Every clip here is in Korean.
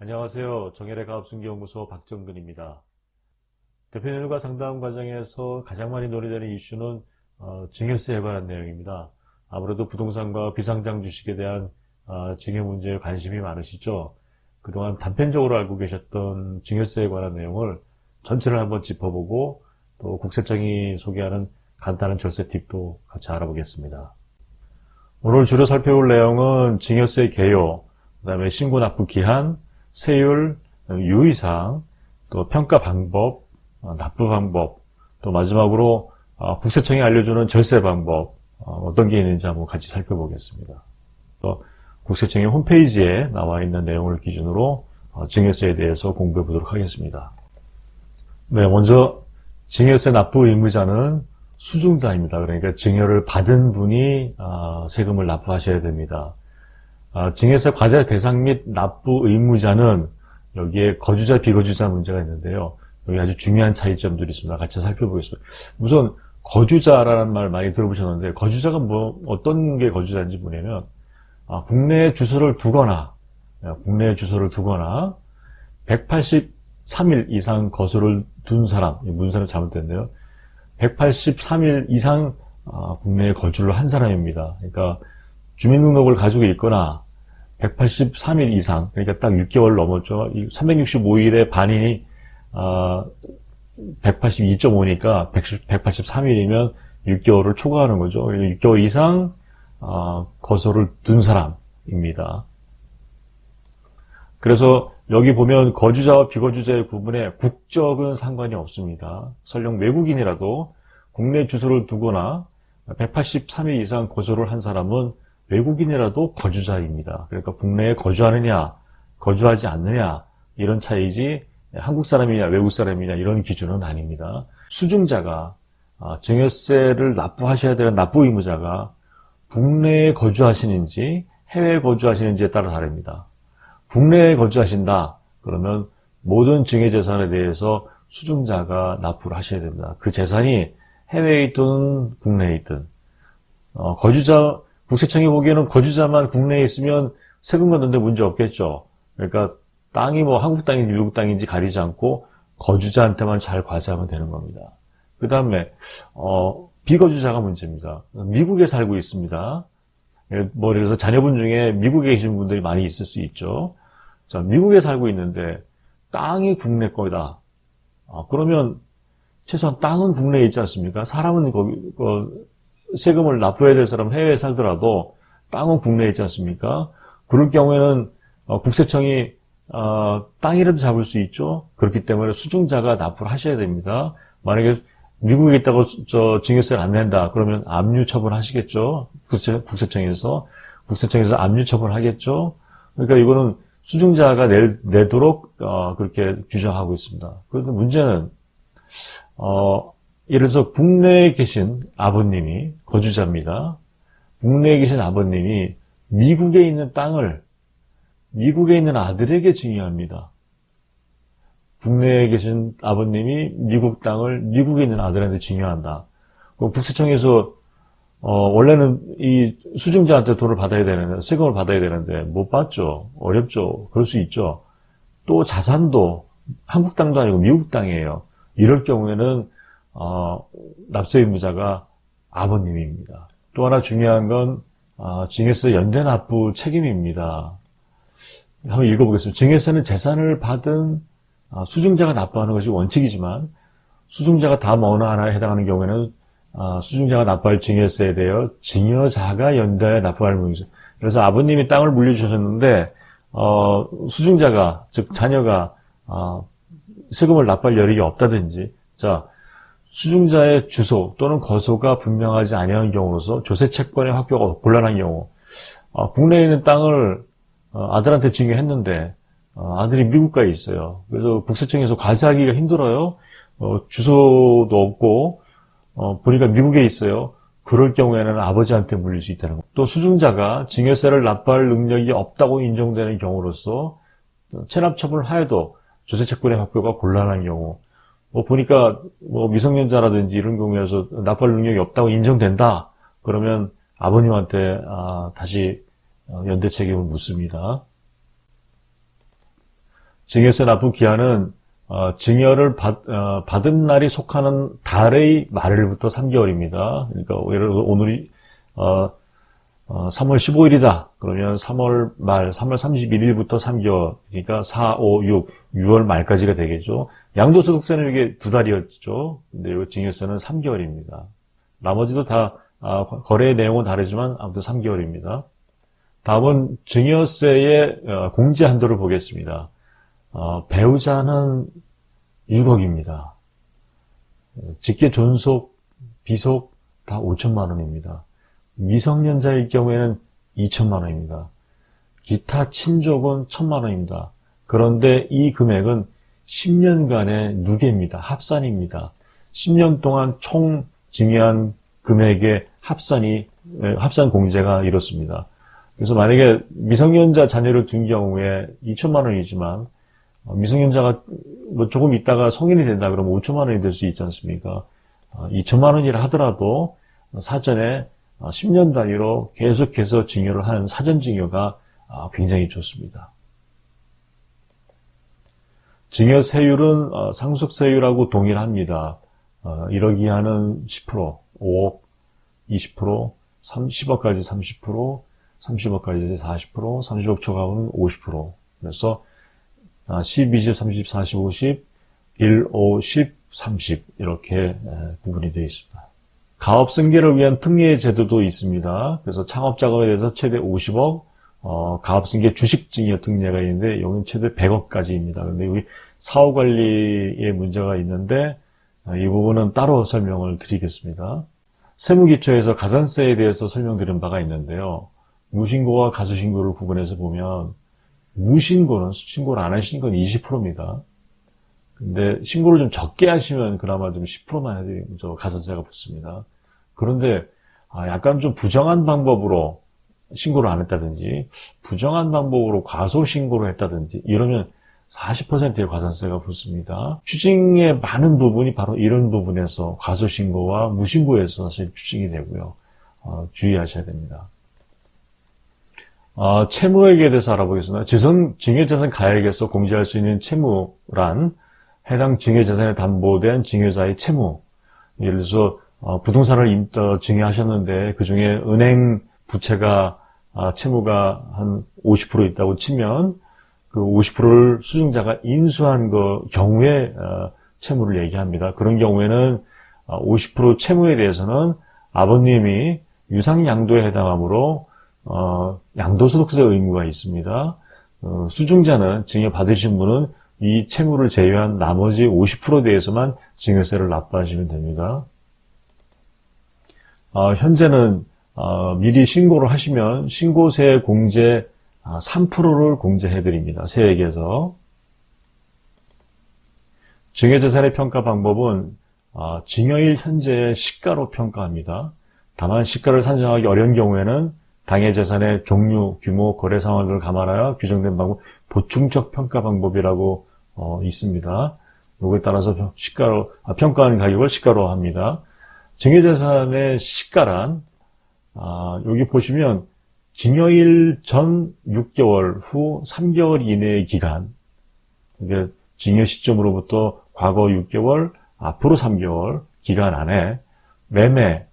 안녕하세요. 정혜래 가업승계연구소 박정근입니다. 대표님과 상담 과정에서 가장 많이 논의되는 이슈는 증여세에 관한 내용입니다. 아무래도 부동산과 비상장 주식에 대한 증여 문제에 관심이 많으시죠. 그동안 단편적으로 알고 계셨던 증여세에 관한 내용을 전체를 한번 짚어보고 또 국세청이 소개하는 간단한 절세 팁도 같이 알아보겠습니다. 오늘 주로 살펴볼 내용은 증여세 개요, 그 다음에 신고 납부 기한, 세율, 유의사항, 또 평가 방법, 납부 방법, 또 마지막으로 국세청이 알려주는 절세 방법, 어떤 게 있는지 한번 같이 살펴보겠습니다. 또 국세청의 홈페이지에 나와 있는 내용을 기준으로 증여세에 대해서 공부해 보도록 하겠습니다. 네, 먼저 증여세 납부 의무자는 수중자입니다. 그러니까 증여를 받은 분이 세금을 납부하셔야 됩니다. 증여세 과세 대상 및 납부 의무자는 여기에 거주자, 비거주자 문제가 있는데요. 여기 아주 중요한 차이점들이 있습니다. 같이 살펴보겠습니다. 우선 거주자라는 말 많이 들어보셨는데 거주자가 어떤 게 거주자인지 보냐면 국내에 주소를 두거나 183일 이상 거소를 둔 사람, 문서는 잘못됐네요. 183일 이상 국내에 거주를 한 사람입니다. 그러니까 주민등록을 가지고 있거나 183일 이상, 그러니까 딱 6개월 넘었죠. 365일에 반인이 182.5니까 183일이면 6개월을 초과하는 거죠. 6개월 이상 거소를 둔 사람입니다. 그래서 여기 보면 거주자와 비거주자의 구분에 국적은 상관이 없습니다. 설령 외국인이라도 국내 주소를 두거나 183일 이상 거소를 한 사람은 외국인이라도 거주자입니다. 그러니까 국내에 거주하느냐, 거주하지 않느냐 이런 차이지 한국 사람이냐 외국 사람이냐 이런 기준은 아닙니다. 수중자가 증여세를 납부하셔야 되는 납부 의무자가 국내에 거주하시는지 해외에 거주하시는지에 따라 다릅니다. 국내에 거주하신다 그러면 모든 증여재산에 대해서 수중자가 납부를 하셔야 됩니다. 그 재산이 해외에 있든 국내에 있든 거주자 국세청이 보기에는 거주자만 국내에 있으면 세금 걷는데 문제 없겠죠. 그러니까 땅이 한국 땅인지 미국 땅인지 가리지 않고 거주자한테만 잘 과세하면 되는 겁니다. 그 다음에 비거주자가 문제입니다. 미국에 살고 있습니다. 예를 들어서 자녀분 중에 미국에 계신 분들이 많이 있을 수 있죠. 자, 미국에 살고 있는데 땅이 국내 거다. 그러면 최소한 땅은 국내에 있지 않습니까? 사람은 거기 세금을 납부해야 될 사람 해외에 살더라도 땅은 국내에 있지 않습니까? 그럴 경우에는 국세청이 땅이라도 잡을 수 있죠. 그렇기 때문에 수중자가 납부를 하셔야 됩니다. 만약에 미국에 있다고 증여세를 안 낸다 그러면 압류 처분하시겠죠. 국세청에서 압류 처분하겠죠. 그러니까 이거는 수중자가 내도록 그렇게 규정하고 있습니다. 그런데 문제는 예를 들어서 국내에 계신 아버님이 거주자입니다. 국내에 계신 아버님이 미국에 있는 땅을 미국에 있는 아들에게 증여합니다. 국내에 계신 아버님이 미국 땅을 미국에 있는 아들한테 증여한다. 국세청에서 원래는 이 수중자한테 돈을 받아야 되는데 세금을 받아야 되는데 못 받죠. 어렵죠. 그럴 수 있죠. 또 자산도 한국 땅도 아니고 미국 땅이에요. 이럴 경우에는 납세 의무자가 아버님입니다. 또 하나 중요한 건 증여세 연대 납부 책임입니다. 한번 읽어보겠습니다. 증여세는 재산을 받은 수중자가 납부하는 것이 원칙이지만 수중자가 다음 어느 하나에 해당하는 경우에는 수중자가 납부할 증여세에 대하여 증여자가 연대하여 납부할 의무죠. 그래서 아버님이 땅을 물려주셨는데 수중자가 즉 자녀가 세금을 납부할 여력이 없다든지 자 수중자의 주소 또는 거소가 분명하지 아니한 경우로서 조세 채권의 확보가 곤란한 경우 국내에 있는 땅을 아들한테 증여했는데 아들이 미국가에 있어요. 그래서 국세청에서 과세하기가 힘들어요. 주소도 없고 보니까 미국에 있어요. 그럴 경우에는 아버지한테 물릴 수 있다는 것. 또 수중자가 증여세를 납부할 능력이 없다고 인정되는 경우로서 체납 처분을 하여도 조세 채권의 확보가 곤란한 경우 보니까 미성년자라든지 이런 경우에서 납부할 능력이 없다고 인정된다. 그러면 아버님한테 다시 연대 책임을 묻습니다. 증여세 납부 기한은 증여를 받은 날이 속하는 달의 말일부터 3개월입니다. 그러니까 예를 들어 오늘이 3월 15일이다. 그러면 3월 말, 3월 31일부터 3개월, 그러니까 4, 5, 6월 말까지가 되겠죠. 양도소득세는 이게 2달이었죠. 근데 이 증여세는 3개월입니다. 나머지도 다 거래 내용은 다르지만 아무튼 3개월입니다. 다음은 증여세의 공제 한도를 보겠습니다. 배우자는 6억입니다. 직계 존속, 비속 다 5천만 원입니다. 미성년자일 경우에는 2천만 원입니다. 기타 친족은 1,000만 원입니다. 그런데 이 금액은 10년간의 누계입니다. 합산입니다. 10년 동안 총 증여한 금액의 합산 공제가 이렇습니다. 그래서 만약에 미성년자 자녀를 둔 경우에 2천만 원이지만 미성년자가 뭐 조금 있다가 성인이 된다 그러면 5천만 원이 될 수 있지 않습니까? 2천만 원이라 하더라도 사전에 10년 단위로 계속해서 증여를 하는 사전 증여가 굉장히 좋습니다. 증여세율은 상속세율하고 동일합니다. 1억 이하는 10%, 5억 20%, 10억까지 30%, 30억까지 40%, 30억 초과하고는 50%. 그래서 10, 20, 30, 40, 50, 1, 5, 10, 30 이렇게 구분이 되어 있습니다. 가업 승계를 위한 특례 제도도 있습니다. 그래서 창업자금에 대해서 최대 50억, 가업 승계 주식 증여 특례가 있는데 여기는 최대 100억까지입니다. 그런데 여기 사후 관리에 문제가 있는데 이 부분은 따로 설명을 드리겠습니다. 세무기초에서 가산세에 대해서 설명드린 바가 있는데요. 무신고와 가소신고를 구분해서 보면 무신고는 신고를 안 하신 건 20%입니다. 근데 신고를 좀 적게 하시면 그나마 좀 10%만 해도 가산세가 붙습니다. 그런데 약간 좀 부정한 방법으로 신고를 안 했다든지 부정한 방법으로 과소신고를 했다든지 이러면 40%의 과산세가 붙습니다. 추징의 많은 부분이 바로 이런 부분에서 과소신고와 무신고에서 사실 추징이 되고요. 주의하셔야 됩니다. 채무액에 대해서 알아보겠습니다. 증여자산 가액에서 공제할 수 있는 채무란 해당 증여자산에 담보된 증여자의 채무. 예를 들어서 부동산을 증여하셨는데 그중에 은행 부채가 채무가 한 50% 있다고 치면 그 50%를 수증자가 인수한 경우에 채무를 얘기합니다. 그런 경우에는 50% 채무에 대해서는 아버님이 유상양도에 해당하므로 양도소득세 의무가 있습니다. 수증자는 증여받으신 분은 이 채무를 제외한 나머지 50%에 대해서만 증여세를 납부하시면 됩니다. 현재는 미리 신고를 하시면 신고세 공제 3%를 공제해드립니다. 세액에서. 증여재산의 평가 방법은 증여일 현재의 시가로 평가합니다. 다만 시가를 산정하기 어려운 경우에는 당해 재산의 종류, 규모, 거래 상황 등을 감안하여 규정된 방법, 보충적 평가 방법이라고 있습니다. 요거에 따라서 평가하는 가격을 시가로 합니다. 증여재산의 시가란 여기 보시면 증여일 전 6개월 후 3개월 이내의 기간, 이게 증여 시점으로부터 과거 6개월, 앞으로 3개월 기간 안에 매매,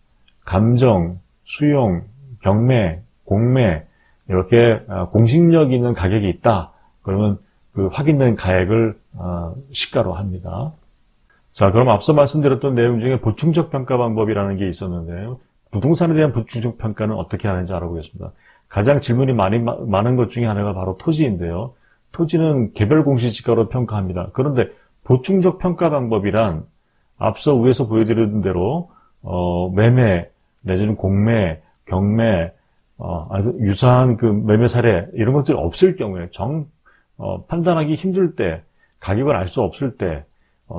감정, 수용, 경매, 공매 이렇게 공식력 있는 가격이 있다. 그러면 그 확인된 가액을 시가로 합니다. 자, 그럼 앞서 말씀드렸던 내용 중에 보충적 평가 방법이라는 게 있었는데요. 부동산에 대한 보충적 평가는 어떻게 하는지 알아보겠습니다. 가장 질문이 많은 것 중에 하나가 바로 토지인데요. 토지는 개별 공시지가로 평가합니다. 그런데 보충적 평가 방법이란 앞서 위에서 보여드린 대로 매매 내지는 공매, 경매, 유사한 그 매매 사례 이런 것들이 없을 경우에 판단하기 힘들 때, 가격을 알 수 없을 때,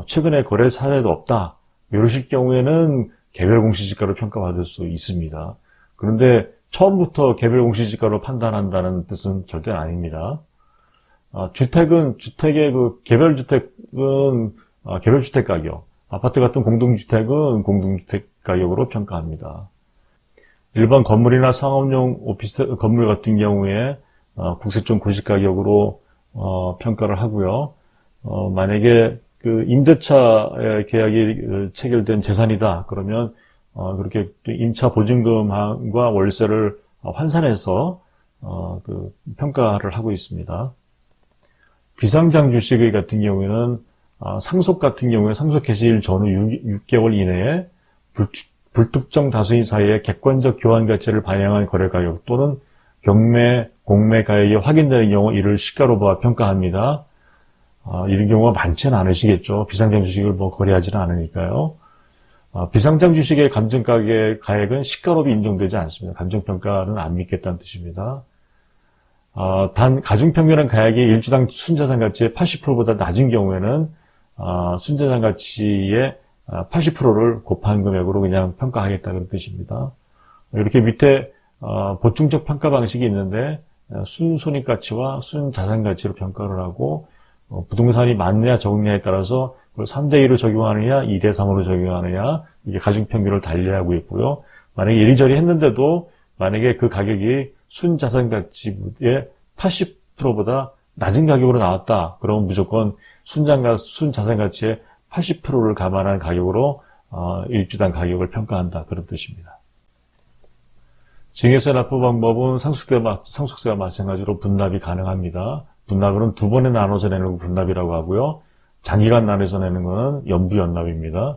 최근에 거래 사례도 없다 이러실 경우에는 개별 공시지가로 평가받을 수 있습니다. 그런데 처음부터 개별 공시지가로 판단한다는 뜻은 절대 아닙니다. 주택의 개별주택은 개별주택 가격, 아파트 같은 공동주택은 공동주택 가격으로 평가합니다. 일반 건물이나 상업용 오피스 건물 같은 경우에 국세청 공시가격으로 평가를 하고요. 만약에 그 임대차 계약이 체결된 재산이다. 그러면 그렇게 임차 보증금과 월세를 환산해서 그 평가를 하고 있습니다. 비상장 주식 같은 경우에는 상속 같은 경우에 상속 개시일 전후 6개월 이내에 불특정 다수인 사이에 객관적 교환 가치를 반영한 거래 가격 또는 경매, 공매 가액이 확인되는 경우 이를 시가로 평가합니다. 이런 경우가 많지는 않으시겠죠. 비상장 주식을 거래하지는 않으니까요. 비상장 주식의 감정가액은 시가로도 인정되지 않습니다. 감정평가는 안 믿겠다는 뜻입니다. 단 가중평균한 가액이 일주당 순자산 가치의 80%보다 낮은 경우에는 순자산 가치의 80%를 곱한 금액으로 그냥 평가하겠다는 뜻입니다. 이렇게 밑에 보충적 평가 방식이 있는데 순손익가치와 순자산가치로 평가를 하고 부동산이 많냐 적느냐에 따라서 그걸 3대2로 적용하느냐 2대3으로 적용하느냐 이게 가중평균을 달리하고 있고요. 만약에 이리저리 했는데도 만약에 그 가격이 순자산가치의 80%보다 낮은 가격으로 나왔다. 그러면 무조건 순자산가치의 80%를 감안한 가격으로 일주당 가격을 평가한다. 그런 뜻입니다. 증여세 납부 방법은 상속세와 마찬가지로 분납이 가능합니다. 분납은 두 번에 나눠서 내는 분납이라고 하고요. 장기간 나눠서 내는 것은 연부연납입니다.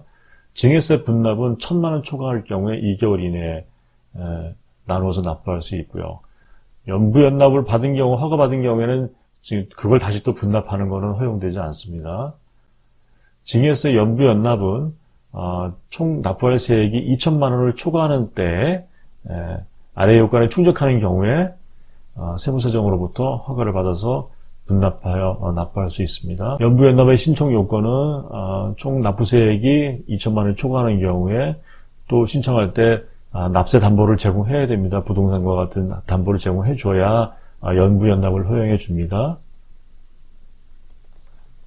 증여세 분납은 1,000만 원 초과할 경우에 2개월 이내에 나누어서 납부할 수 있고요. 연부연납을 받은 경우, 허가받은 경우에는 그걸 다시 또 분납하는 것은 허용되지 않습니다. 증여세 연부연납은 총 납부할 세액이 2,000만 원을 초과하는 때에 아래 요건에 충족하는 경우에 세무서정으로부터 허가를 받아서 분납하여 납부할 수 있습니다. 연부연납의 신청 요건은 총 납부세액이 2,000만 원을 초과하는 경우에 또 신청할 때 납세 담보를 제공해야 됩니다. 부동산과 같은 담보를 제공해 줘야 연부연납을 허용해 줍니다.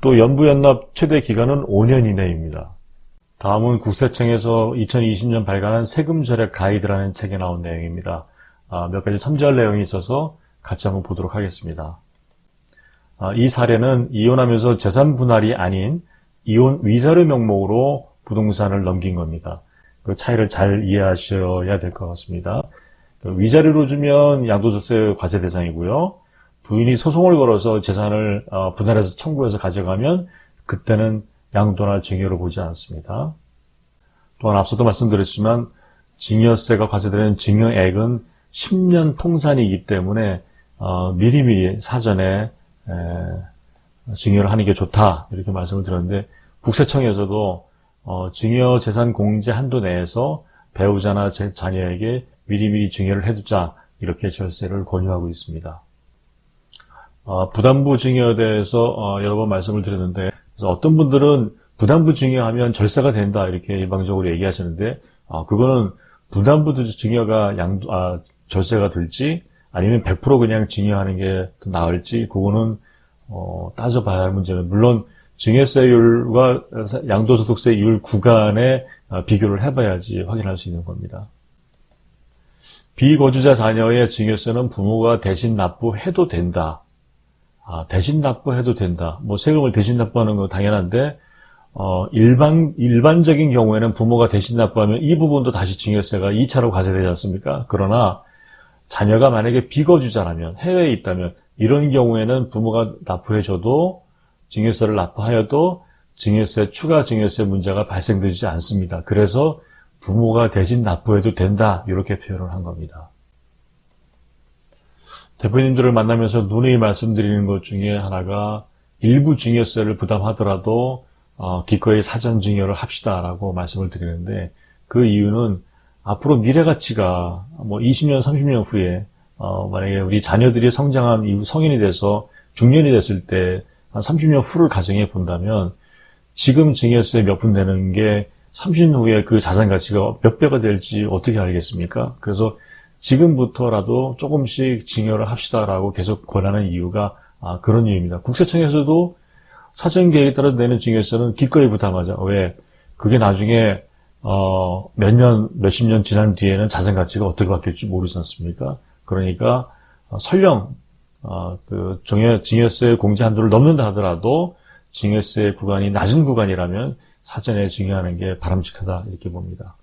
또 연부연납 최대 기간은 5년 이내입니다. 다음은 국세청에서 2020년 발간한 세금 절약 가이드라는 책에 나온 내용입니다. 몇 가지 참조할 내용이 있어서 같이 한번 보도록 하겠습니다. 이 사례는 이혼하면서 재산 분할이 아닌 이혼 위자료 명목으로 부동산을 넘긴 겁니다. 그 차이를 잘 이해하셔야 될 것 같습니다. 위자료로 주면 양도소득세 과세 대상이고요. 부인이 소송을 걸어서 재산을 분할해서 청구해서 가져가면 그때는 양도나 증여로 보지 않습니다. 또한 앞서도 말씀드렸지만 증여세가 과세되는 증여액은 10년 통산이기 때문에 미리미리 사전에 증여를 하는 게 좋다 이렇게 말씀을 드렸는데 국세청에서도 증여 재산 공제 한도 내에서 배우자나 자녀에게 미리미리 증여를 해두자 이렇게 절세를 권유하고 있습니다. 부담부 증여에 대해서 여러 번 말씀을 드렸는데 그래서 어떤 분들은 부담부 증여하면 절세가 된다 이렇게 일방적으로 얘기하시는데 그거는 부담부 증여가 절세가 될지 아니면 100% 그냥 증여하는 게 더 나을지 그거는 따져봐야 할 문제는 물론 증여세율과 양도소득세율 구간에 비교를 해봐야지 확인할 수 있는 겁니다. 비거주자 자녀의 증여세는 부모가 대신 납부해도 된다. 대신 납부해도 된다. 세금을 대신 납부하는 건 당연한데 일반적인 경우에는 부모가 대신 납부하면 이 부분도 다시 증여세가 2차로 과세되지 않습니까? 그러나 자녀가 만약에 비거주자라면 해외에 있다면 이런 경우에는 부모가 납부해줘도 증여세를 납부하여도 추가 증여세 문제가 발생되지 않습니다. 그래서 부모가 대신 납부해도 된다 이렇게 표현을 한 겁니다. 대표님들을 만나면서 누누이 말씀드리는 것 중에 하나가 일부 증여세를 부담하더라도 기꺼이 사전 증여를 합시다라고 말씀을 드리는데 그 이유는 앞으로 미래 가치가 20년, 30년 후에 만약에 우리 자녀들이 성장한 이후 성인이 돼서 중년이 됐을 때 한 30년 후를 가정해 본다면 지금 증여세 몇 푼 내는 게 30년 후에 그 자산 가치가 몇 배가 될지 어떻게 알겠습니까? 그래서 지금부터라도 조금씩 증여를 합시다라고 계속 권하는 이유가 그런 이유입니다. 국세청에서도 사전 계획에 따라 내는 증여세는 기꺼이 부담하자. 왜? 그게 나중에 몇십 년 지난 뒤에는 자산 가치가 어떻게 바뀔지 모르지 않습니까? 그러니까 설령 증여세 공제 한도를 넘는다 하더라도 증여세 구간이 낮은 구간이라면 사전에 증여하는 게 바람직하다 이렇게 봅니다.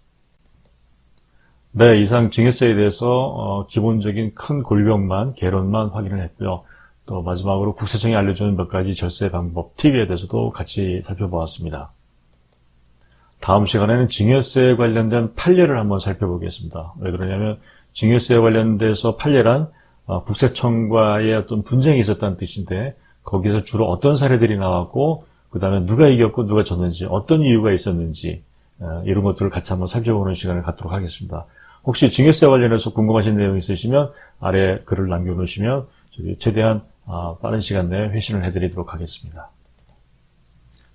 네, 이상 증여세에 대해서 기본적인 큰 골병만, 개론만 확인을 했고요. 또 마지막으로 국세청이 알려주는 몇 가지 절세 방법, 팁에 대해서도 같이 살펴보았습니다. 다음 시간에는 증여세에 관련된 판례를 한번 살펴보겠습니다. 왜 그러냐면 증여세에 관련돼서 판례란 국세청과의 어떤 분쟁이 있었다는 뜻인데 거기서 주로 어떤 사례들이 나왔고 그 다음에 누가 이겼고 누가 졌는지 어떤 이유가 있었는지 이런 것들을 같이 한번 살펴보는 시간을 갖도록 하겠습니다. 혹시 증여세 관련해서 궁금하신 내용이 있으시면 아래 글을 남겨놓으시면 최대한 빠른 시간 내에 회신을 해드리도록 하겠습니다.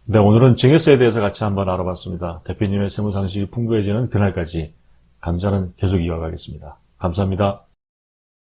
네, 오늘은 증여세에 대해서 같이 한번 알아봤습니다. 대표님의 세무상식이 풍부해지는 그날까지 강좌는 계속 이어가겠습니다. 감사합니다.